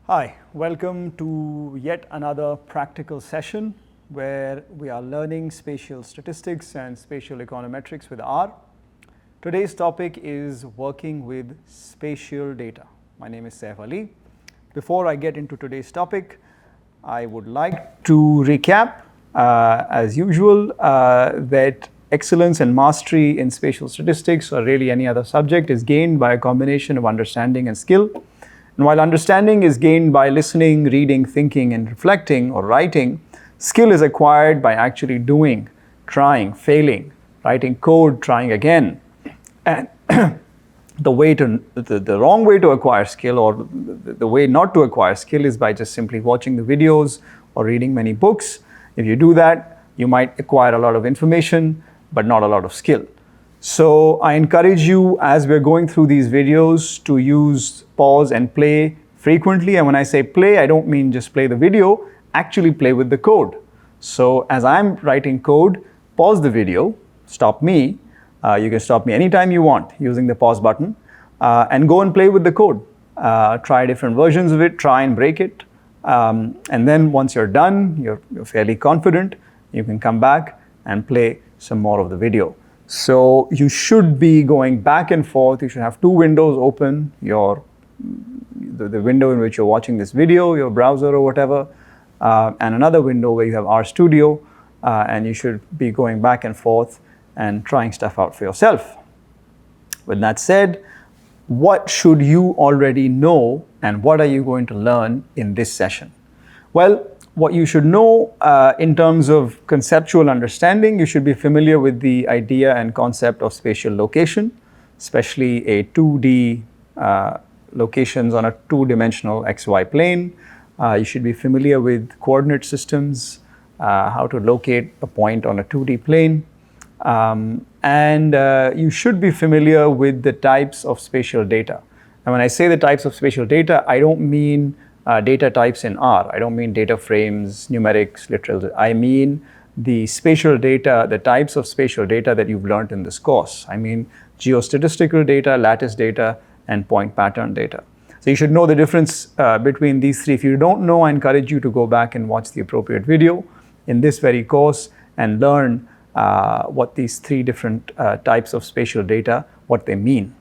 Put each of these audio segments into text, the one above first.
Hi, welcome to yet another practical session where we are learning spatial statistics and spatial econometrics with R. Today's topic is working with spatial data. My name is Saif Ali. Before I get into today's topic, I would like to recap, as usual, that excellence and mastery in spatial statistics or really any other subject is gained by a combination of understanding and skill. And while understanding is gained by listening, reading, thinking, and reflecting or writing, skill is acquired by actually doing, trying, failing, writing code, trying again. And the wrong way to acquire skill, or the way not to acquire skill, is by just simply watching the videos or reading many books. If you do that, you might acquire a lot of information, but not a lot of skill. So I encourage you, as we're going through these videos, to use pause and play frequently. And when I say play, I don't mean just play the video, actually play with the code. So as I'm writing code, pause the video, stop me. You can stop me anytime you want using the pause button, and go and play with the code. Try different versions of it, try and break it. And then once you're done, you're fairly confident, you can come back and play some more of the video. So you should be going back and forth. You should have two windows open, the window in which you're watching this video, your browser or whatever, and another window where you have RStudio, and you should be going back and forth and trying stuff out for yourself. With that said, what should you already know and what are you going to learn in this session? Well, what you should know in terms of conceptual understanding, you should be familiar with the idea and concept of spatial location, especially a 2D locations on a two-dimensional XY plane. You should be familiar with coordinate systems, how to locate a point on a 2D plane. And you should be familiar with the types of spatial data. And when I say the types of spatial data, I don't mean data types in R. I don't mean data frames, numerics, literals. I mean the spatial data, the types of spatial data that you've learned in this course. I mean geostatistical data, lattice data, and point pattern data. So you should know the difference between these three. If you don't know, I encourage you to go back and watch the appropriate video in this very course and learn what these three different types of spatial data, what they mean.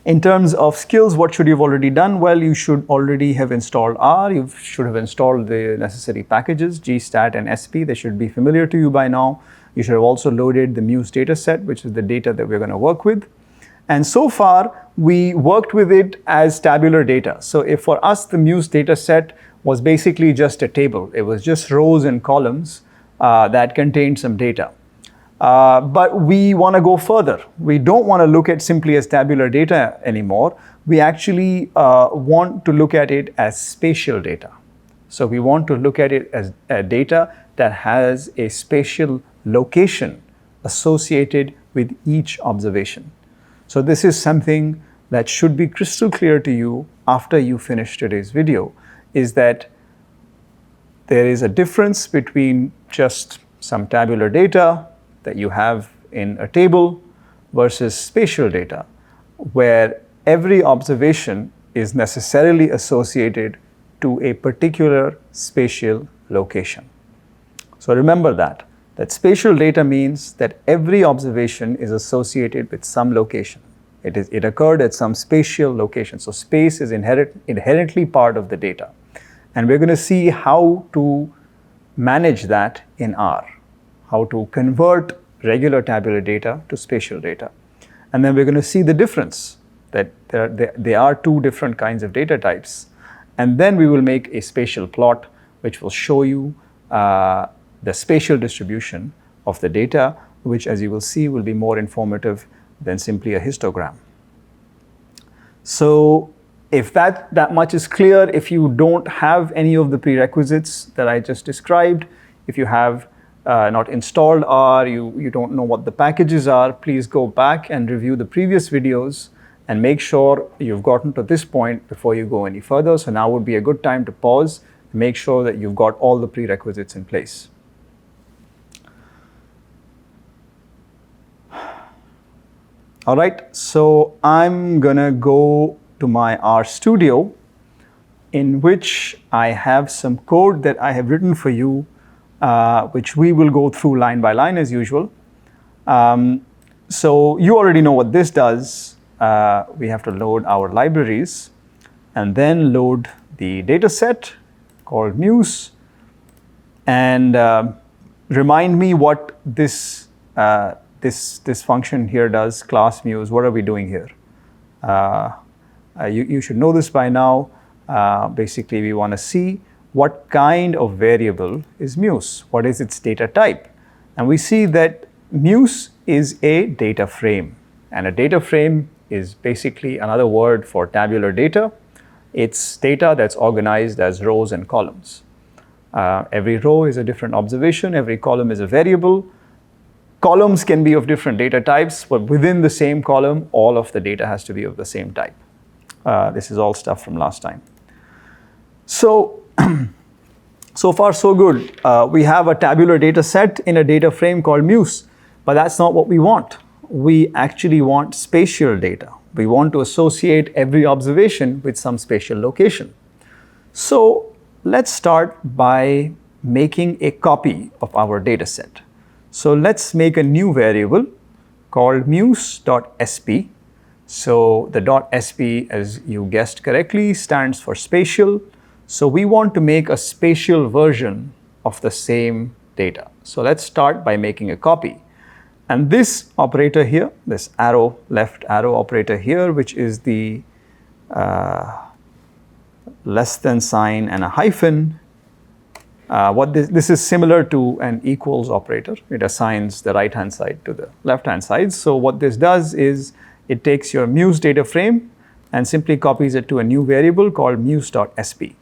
In terms of skills, what should you have already done? Well, you should already have installed R. You should have installed the necessary packages, GStat and SP. They should be familiar to you by now. You should have also loaded the Muse dataset, which is the data that we're going to work with. And so far, we worked with it as tabular data. So if for us, the Muse dataset was basically just a table. It was just rows and columns that contained some data. But we want to go further. We don't want to look at simply as tabular data anymore. We actually want to look at it as spatial data. So we want to look at it as data that has a spatial location associated with each observation. So this is something that should be crystal clear to you after you finish today's video, is that there is a difference between just some tabular data that you have in a table versus spatial data, where every observation is necessarily associated to a particular spatial location. So remember that spatial data means that every observation is associated with some location. It occurred at some spatial location. So space is inherently part of the data. And we're going to see how to manage that in R, how to convert regular tabular data to spatial data. And then we're going to see the difference, that there are two different kinds of data types. And then we will make a spatial plot, which will show you the spatial distribution of the data, which, as you will see, will be more informative than simply a histogram. So if that much is clear, if you don't have any of the prerequisites that I just described, if you have not installed R, you don't know what the packages are, please go back and review the previous videos and make sure you've gotten to this point before you go any further. So now would be a good time to pause and make sure that you've got all the prerequisites in place. All right, so I'm gonna go to my RStudio in which I have some code that I have written for you, which we will go through line by line as usual. So you already know what this does. We have to load our libraries and then load the data set called Muse, and remind me what this function here does, class Muse. What are we doing here? You should know this by now. Basically, we want to see what kind of variable is Muse, what is its data type. And we see that Muse is a data frame, and a data frame is basically another word for tabular data. It's data that's organized as rows and columns. Every row is a different observation, every column is a variable. Columns can be of different data types, but within the same column, all of the data has to be of the same type. This is all stuff from last time. So, so far so good. We have a tabular data set in a data frame called Muse, but that's not what we want. We actually want spatial data. We want to associate every observation with some spatial location. So let's start by making a copy of our data set. So let's make a new variable called muse.sp. So the .sp, as you guessed correctly, stands for spatial. So we want to make a spatial version of the same data. So let's start by making a copy. And this operator here, this arrow, left arrow operator here, which is the less than sign and a hyphen, this is similar to an equals operator. It assigns the right hand side to the left hand side. So what this does is it takes your Muse data frame and simply copies it to a new variable called muse.sp.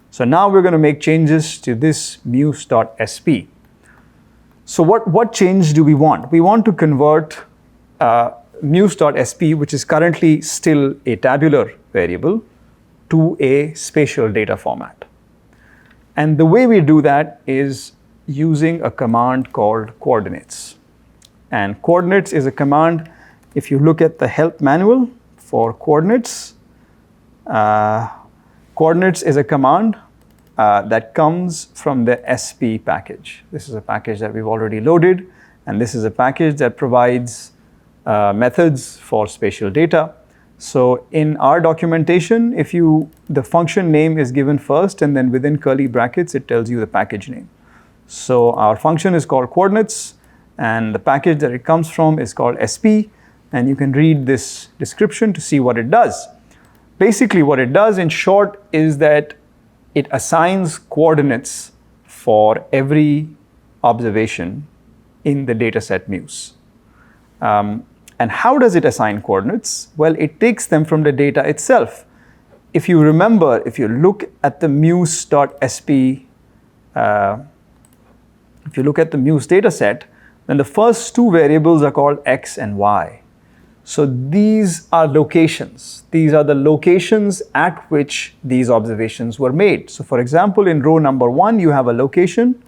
So now we're going to make changes to this muse.sp. So what change do we want? We want to convert muse.sp, which is currently still a tabular variable, to a spatial data format. And the way we do that is using a command called coordinates. And coordinates is a command, if you look at the help manual for coordinates, coordinates is a command that comes from the SP package. This is a package that we've already loaded, and this is a package that provides methods for spatial data. So in our documentation, the function name is given first, and then within curly brackets, it tells you the package name. So our function is called coordinates, and the package that it comes from is called SP, and you can read this description to see what it does. Basically, what it does in short is that it assigns coordinates for every observation in the dataset Muse. And how does it assign coordinates? Well, it takes them from the data itself. If you remember, if you look at the muse.sp, if you look at the Muse dataset, then the first two variables are called x and y. So these are locations. These are the locations at which these observations were made. So for example, in row number 1, you have a location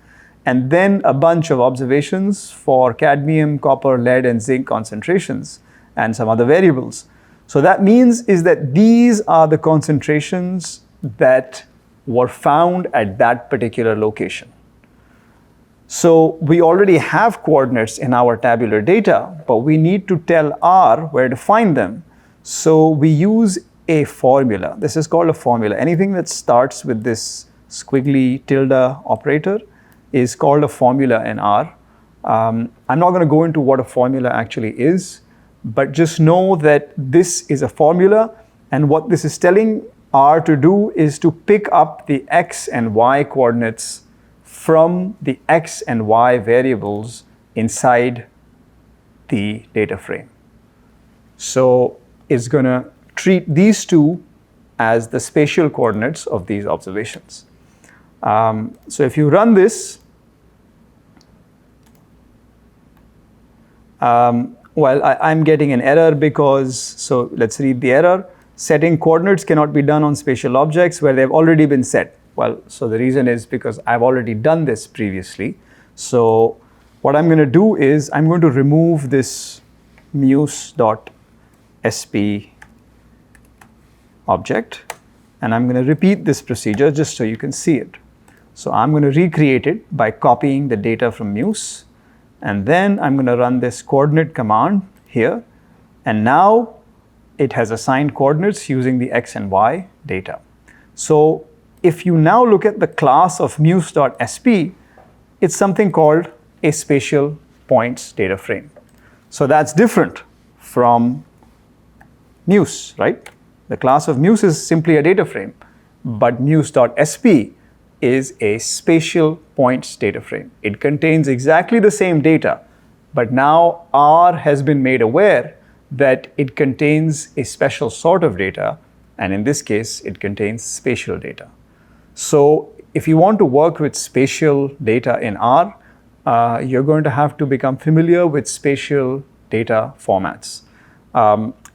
and then a bunch of observations for cadmium, copper, lead, and zinc concentrations and some other variables. So that means is that these are the concentrations that were found at that particular location. So we already have coordinates in our tabular data, but we need to tell R where to find them. So we use a formula. This is called a formula. Anything that starts with this squiggly tilde operator is called a formula in R. I'm not going to go into what a formula actually is, but just know that this is a formula, and what this is telling R to do is to pick up the x and y coordinates from the x and y variables inside the data frame. So it's going to treat these two as the spatial coordinates of these observations. So if you run this, I'm getting an error because, so let's read the error. Setting coordinates cannot be done on spatial objects where they've already been set. Well, so the reason is because I've already done this previously. So what I'm going to do is I'm going to remove this muse.sp object, And I'm going to repeat this procedure just so you can see it. So I'm going to recreate it by copying the data from Muse. And then I'm going to run this coordinate command here. And now it has assigned coordinates using the x and y data. So if you now look at the class of muse.sp, it's something called a spatial points data frame. So that's different from Muse, right? The class of Muse is simply a data frame, but muse.sp is a spatial points data frame. It contains exactly the same data, but now R has been made aware that it contains a special sort of data, and in this case, it contains spatial data. So if you want to work with spatial data in R, you're going to have to become familiar with spatial data formats.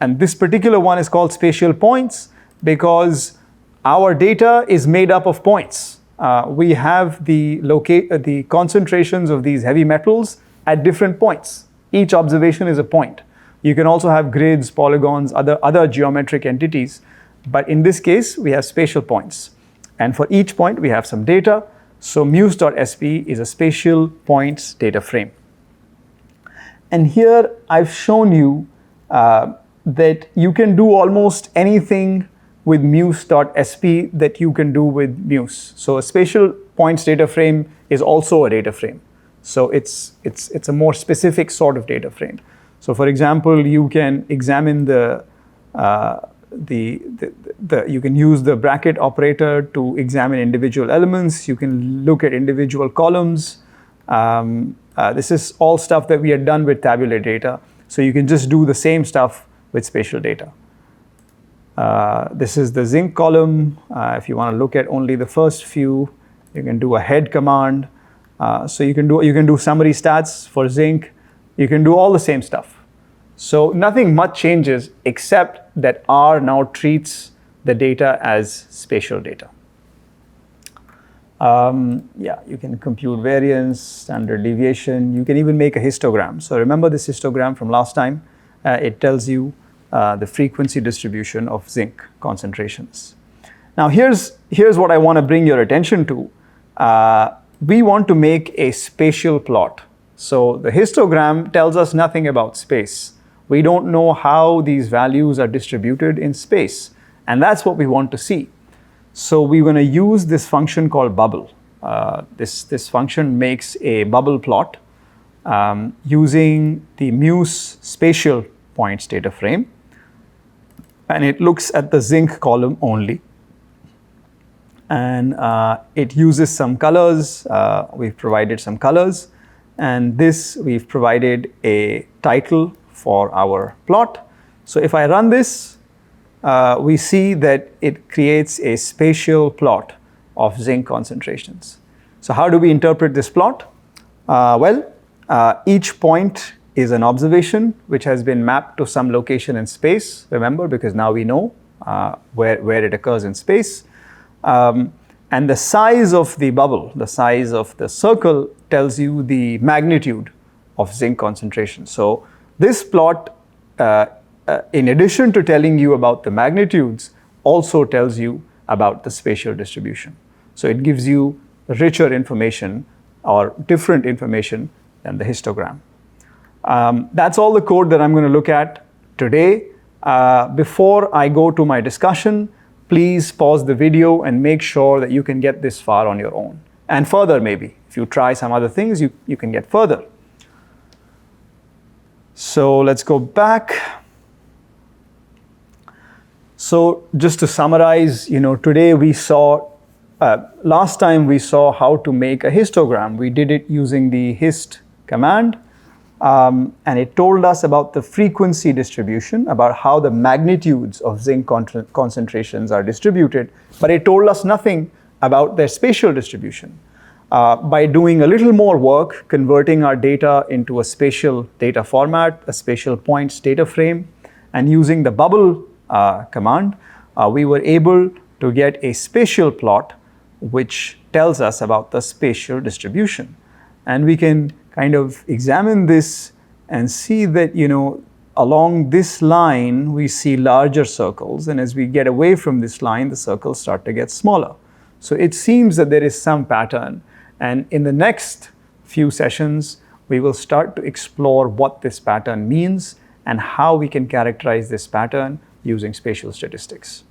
And this particular one is called spatial points because our data is made up of points. We have the concentrations of these heavy metals at different points. Each observation is a point. You can also have grids, polygons, other geometric entities. But in this case, we have spatial points. And for each point, we have some data. So muse.sp is a spatial points data frame. And here I've shown you that you can do almost anything with muse.sp that you can do with Muse. So a spatial points data frame is also a data frame. So it's a more specific sort of data frame. So for example, you can examine you can use the bracket operator to examine individual elements. You can look at individual columns. This is all stuff that we had done with tabular data. So you can just do the same stuff with spatial data. This is the zinc column. If you want to look at only the first few, you can do a head command. So you can do summary stats for zinc. You can do all the same stuff. So nothing much changes except that R now treats the data as spatial data. Yeah, you can compute variance, standard deviation. You can even make a histogram. So remember this histogram from last time. It tells you the frequency distribution of zinc concentrations. Now here's what I want to bring your attention to. We want to make a spatial plot. So the histogram tells us nothing about space. We don't know how these values are distributed in space. And that's what we want to see. So we're going to use this function called bubble. This function makes a bubble plot using the Muse spatial points data frame. And it looks at the zinc column only. And it uses some colors. We've provided some colors. And this, we've provided a title for our plot. So if I run this, we see that it creates a spatial plot of zinc concentrations. So how do we interpret this plot? Each point is an observation which has been mapped to some location in space, remember, because now we know where it occurs in space. And the size of the bubble, the size of the circle, tells you the magnitude of zinc concentration. So this plot, in addition to telling you about the magnitudes, also tells you about the spatial distribution. So it gives you richer information or different information than the histogram. That's all the code that I'm going to look at today. Before I go to my discussion, please pause the video and make sure that you can get this far on your own. And further, maybe. If you try some other things, you can get further. So let's go back. So just to summarize, today we saw, last time we saw how to make a histogram. We did it using the hist command. And it told us about the frequency distribution, about how the magnitudes of zinc concentrations are distributed, but it told us nothing about their spatial distribution. By doing a little more work, converting our data into a spatial data format, a spatial points data frame, and using the bubble command, we were able to get a spatial plot which tells us about the spatial distribution. And we can kind of examine this and see that, along this line, we see larger circles. And as we get away from this line, the circles start to get smaller. So it seems that there is some pattern. And in the next few sessions, we will start to explore what this pattern means and how we can characterize this pattern using spatial statistics.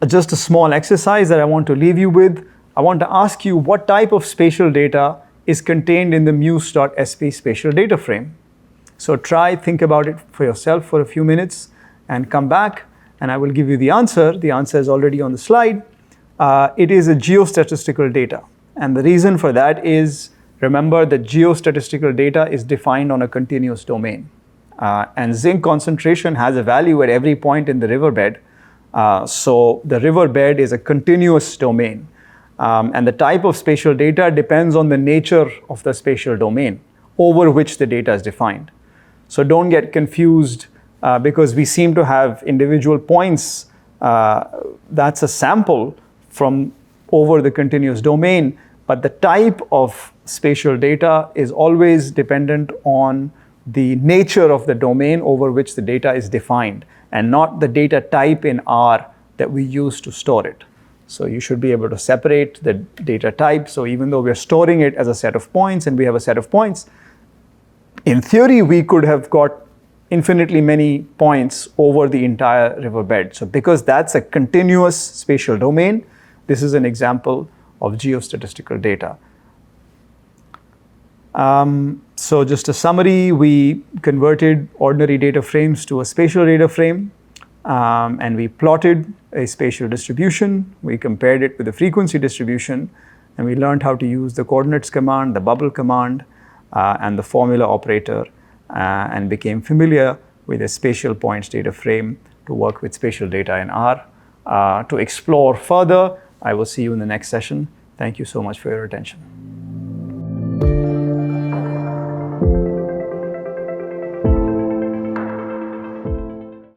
Just a small exercise that I want to leave you with. I want to ask you what type of spatial data is contained in the muse.sp spatial data frame. So think about it for yourself for a few minutes and come back and I will give you the answer. The answer is already on the slide. It is a geostatistical data. And the reason for that is, remember that geostatistical data is defined on a continuous domain. And zinc concentration has a value at every point in the riverbed. So the riverbed is a continuous domain. And the type of spatial data depends on the nature of the spatial domain over which the data is defined. So don't get confused because we seem to have individual points. That's a sample from over the continuous domain, but the type of spatial data is always dependent on the nature of the domain over which the data is defined and not the data type in R that we use to store it. So you should be able to separate the data type. So even though we're storing it as a set of points and we have a set of points, in theory, we could have got infinitely many points over the entire riverbed. So because that's a continuous spatial domain, this is an example of geostatistical data. So just a summary, we converted ordinary data frames to a spatial data frame, and we plotted a spatial distribution. We compared it with the frequency distribution, and we learned how to use the coordinates command, the bubble command, and the formula operator, and became familiar with a spatial points data frame to work with spatial data in R. To explore further, I will see you in the next session. Thank you so much for your attention.